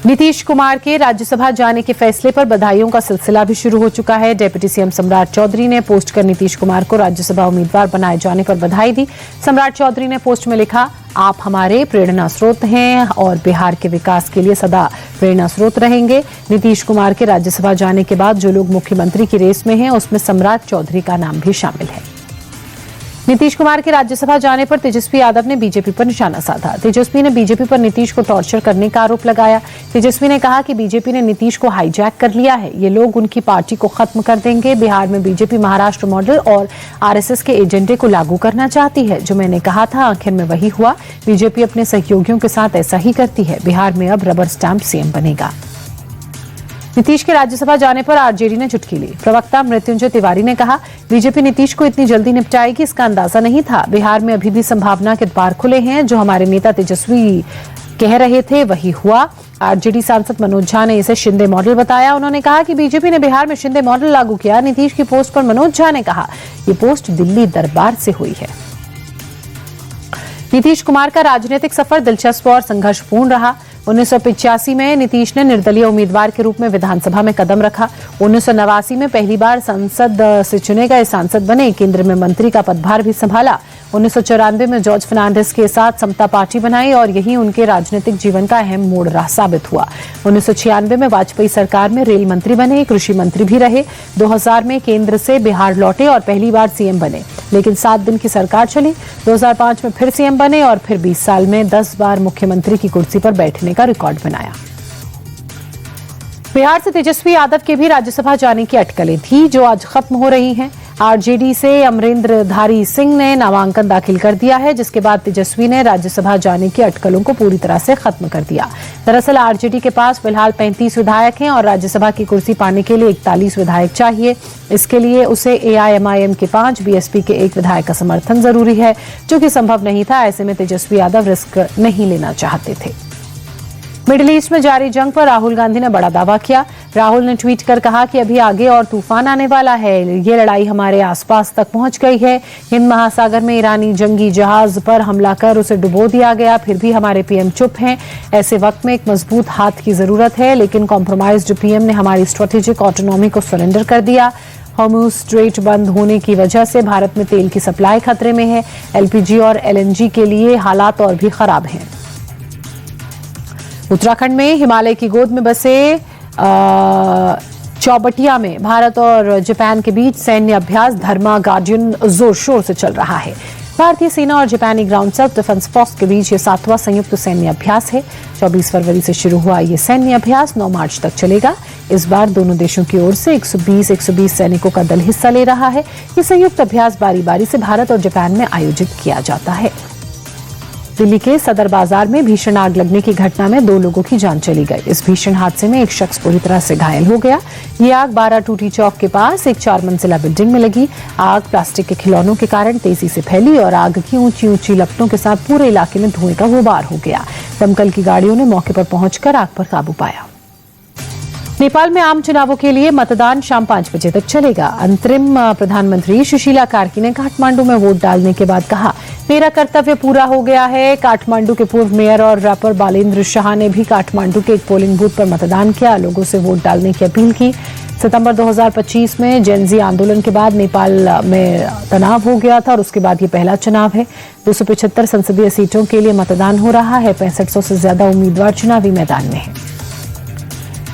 नीतीश कुमार के राज्यसभा जाने के फैसले पर बधाइयों का सिलसिला भी शुरू हो चुका है। डिप्टी सीएम सम्राट चौधरी ने पोस्ट कर नीतीश कुमार को राज्यसभा उम्मीदवार बनाए जाने पर बधाई दी। सम्राट चौधरी ने पोस्ट में लिखा, आप हमारे प्रेरणा स्रोत हैं और बिहार के विकास के लिए सदा प्रेरणा स्रोत रहेंगे। नीतीश कुमार के राज्यसभा जाने के बाद जो लोग मुख्यमंत्री की रेस में हैं, उसमें सम्राट चौधरी का नाम भी शामिल है। नीतीश कुमार के राज्यसभा जाने पर तेजस्वी यादव ने बीजेपी पर निशाना साधा। तेजस्वी ने बीजेपी पर नीतीश को टॉर्चर करने का आरोप लगाया। तेजस्वी ने कहा कि बीजेपी ने नीतीश को हाईजैक कर लिया है, ये लोग उनकी पार्टी को खत्म कर देंगे। बिहार में बीजेपी महाराष्ट्र मॉडल और आरएसएस के एजेंडे को लागू करना चाहती है। जो मैंने कहा था आखिर में वही हुआ। बीजेपी अपने सहयोगियों के साथ ऐसा ही करती है। बिहार में अब रबर स्टैंप सीएम बनेगा। नीतीश के राज्यसभा जाने पर आरजेडी ने चुटकी ली। प्रवक्ता मृत्युंजय तिवारी ने कहा, बीजेपी नीतीश को इतनी जल्दी निपटाएगी इसका अंदाजा नहीं था। बिहार में अभी भी संभावना के द्वार खुले हैं। जो हमारे नेता तेजस्वी कह रहे थे वही हुआ। आरजेडी सांसद मनोज झा ने इसे शिंदे मॉडल बताया। उन्होंने कहा कि बीजेपी ने बिहार में शिंदे मॉडल लागू किया। नीतीश की पोस्ट पर मनोज झा ने कहा, ये पोस्ट दिल्ली दरबार से हुई है। नीतीश कुमार का राजनीतिक सफर दिलचस्प और संघर्षपूर्ण रहा। 1985 में नीतीश ने निर्दलीय उम्मीदवार के रूप में विधानसभा में कदम रखा। 1989 में पहली बार संसद से चुने गए सांसद बने। केंद्र में मंत्री का पदभार भी संभाला। 1994 में जॉर्ज फर्नांडिस के साथ समता पार्टी बनाई और यही उनके राजनीतिक जीवन का अहम मोड़ साबित हुआ। 1996 में वाजपेयी सरकार में रेल मंत्री बने, कृषि मंत्री भी रहे। 2000 में केंद्र से बिहार लौटे और पहली बार सीएम बने, लेकिन 7 दिन की सरकार चली। 2005 में फिर सीएम बने और फिर 20 साल में 10 बार मुख्यमंत्री की कुर्सी पर बैठने का रिकॉर्ड बनाया। बिहार से तेजस्वी यादव के भी राज्यसभा जाने की अटकलें थी, जो आज खत्म हो रही हैं। आरजेडी से अमरेंद्रधारी सिंह ने नामांकन दाखिल कर दिया है, जिसके बाद तेजस्वी ने राज्यसभा जाने की अटकलों को पूरी तरह से खत्म कर दिया। दरअसल आरजेडी के पास फिलहाल 35 विधायक हैं और राज्यसभा की कुर्सी पाने के लिए 41 विधायक चाहिए। इसके लिए उसे एआईएमआईएम के 5, बीएसपी के 1 विधायक का समर्थन जरूरी है, जो कि संभव नहीं था। ऐसे में तेजस्वी यादव रिस्क नहीं लेना चाहते थे। मिडिल ईस्ट में जारी जंग पर राहुल गांधी ने बड़ा दावा किया। राहुल ने ट्वीट कर कहा कि अभी आगे और तूफान आने वाला है। ये लड़ाई हमारे आसपास तक पहुंच गई है। हिंद महासागर में ईरानी जंगी जहाज पर हमला कर उसे डुबो दिया गया, फिर भी हमारे पीएम चुप हैं। ऐसे वक्त में एक मजबूत हाथ की जरूरत है, लेकिन कॉम्प्रोमाइज्ड पीएम ने हमारी स्ट्रेटेजिक ऑटोनॉमी को सरेंडर कर दिया। हॉर्मुज स्ट्रेट बंद होने की वजह से भारत में तेल की सप्लाई खतरे में है। एलपीजी और एलएनजी के लिए हालात और भी खराब हैं। उत्तराखंड में हिमालय की गोद में बसे चौबटिया में भारत और जापान के बीच सैन्य अभ्यास धर्मा गार्डियन जोर शोर से चल रहा है। भारतीय सेना और जापानी ग्राउंड सेल्फ डिफेंस फोर्स के बीच ये 7वां संयुक्त सैन्य अभ्यास है। 24 फरवरी से शुरू हुआ ये सैन्य अभ्यास 9 मार्च तक चलेगा। इस बार दोनों देशों की ओर से 120 सैनिकों का दल हिस्सा ले रहा है। ये संयुक्त अभ्यास बारी बारी से भारत और जापान में आयोजित किया जाता है। दिल्ली के सदर बाजार में भीषण आग लगने की घटना में 2 लोगों की जान चली गई। इस भीषण हादसे में एक शख्स पूरी तरह से घायल हो गया। ये आग 12 टूटी चौक के पास एक 4 मंजिला बिल्डिंग में लगी। आग प्लास्टिक के खिलौनों के कारण तेजी से फैली और आग की ऊंची ऊंची लपटों के साथ पूरे इलाके में धुएं का गुबार हो गया। दमकल की गाड़ियों ने मौके पर पहुंचकर आग पर काबू पाया। नेपाल में आम चुनावों के लिए मतदान शाम 5 बजे तक चलेगा। अंतरिम प्रधानमंत्री सुशीला कार्की ने काठमांडू में वोट डालने के बाद कहा, मेरा कर्तव्य पूरा हो गया है। काठमांडू के पूर्व मेयर और रैपर बालेंद्र शाह ने भी काठमांडू के एक पोलिंग बूथ पर मतदान किया, लोगों से वोट डालने की अपील की। सितंबर 2025 में जेनजी आंदोलन के बाद नेपाल में तनाव हो गया था और उसके बाद ये पहला चुनाव है। 275 संसदीय सीटों के लिए मतदान हो रहा है। 6500 से ज्यादा उम्मीदवार चुनावी मैदान में हैं।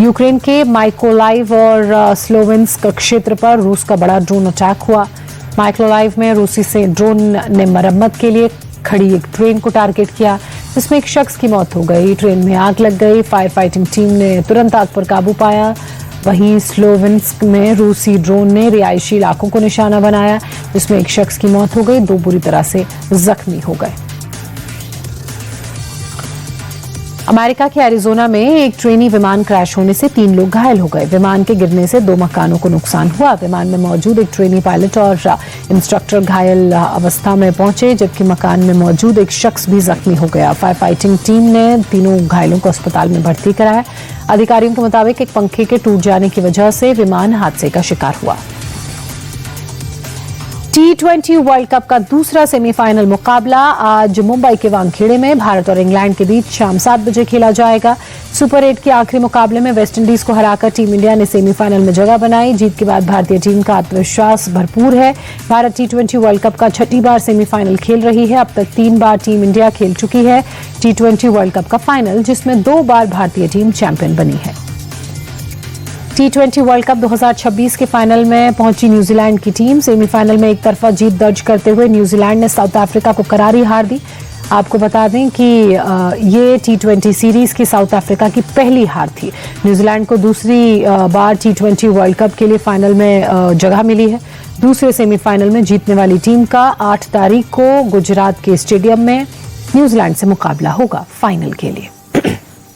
यूक्रेन के माइकोलाइव और स्लोवेंस्क क्षेत्र पर रूस का बड़ा ड्रोन अटैक हुआ। माइकोलाइव में रूसी से ड्रोन ने मरम्मत के लिए खड़ी एक ट्रेन को टारगेट किया, जिसमें एक शख्स की मौत हो गई। ट्रेन में आग लग गई। फायर फाइटिंग टीम ने तुरंत आग पर काबू पाया। वहीं स्लोवेंस्क में रूसी ड्रोन ने रिहायशी इलाकों को निशाना बनाया, जिसमें एक शख्स की मौत हो गई, 2 बुरी तरह से जख्मी हो गए। अमेरिका के एरिजोना में एक ट्रेनी विमान क्रैश होने से 3 लोग घायल हो गए। विमान के गिरने से 2 मकानों को नुकसान हुआ। विमान में मौजूद एक ट्रेनी पायलट और इंस्ट्रक्टर घायल अवस्था में पहुंचे, जबकि मकान में मौजूद एक शख्स भी जख्मी हो गया। फायर फाइटिंग टीम ने तीनों घायलों को अस्पताल में भर्ती कराया। अधिकारियों के मुताबिक एक पंखे के टूट जाने की वजह से विमान हादसे का शिकार हुआ। T20 वर्ल्ड कप का दूसरा सेमीफाइनल मुकाबला आज मुंबई के वानखेड़े में भारत और इंग्लैंड के बीच शाम 7 बजे खेला जाएगा। सुपर 8 के आखिरी मुकाबले में वेस्टइंडीज को हराकर टीम इंडिया ने सेमीफाइनल में जगह बनाई। जीत के बाद भारतीय टीम का आत्मविश्वास भरपूर है। भारत T20 वर्ल्ड कप का 6ठी बार सेमीफाइनल खेल रही है। अब तक 3 बार टीम इंडिया खेल चुकी है T20 वर्ल्ड कप का फाइनल, जिसमें 2 बार भारतीय टीम चैंपियन बनी है। T20 वर्ल्ड कप 2026 के फाइनल में पहुंची न्यूजीलैंड की टीम। सेमीफाइनल में एक तरफा जीत दर्ज करते हुए न्यूजीलैंड ने साउथ अफ्रीका को करारी हार दी। आपको बता दें कि ये T20 सीरीज की साउथ अफ्रीका की पहली हार थी। न्यूजीलैंड को दूसरी बार T20 वर्ल्ड कप के लिए फाइनल में जगह मिली है। दूसरे सेमीफाइनल में जीतने वाली टीम का 8 तारीख को गुजरात के स्टेडियम में न्यूजीलैंड से मुकाबला होगा फाइनल के लिए।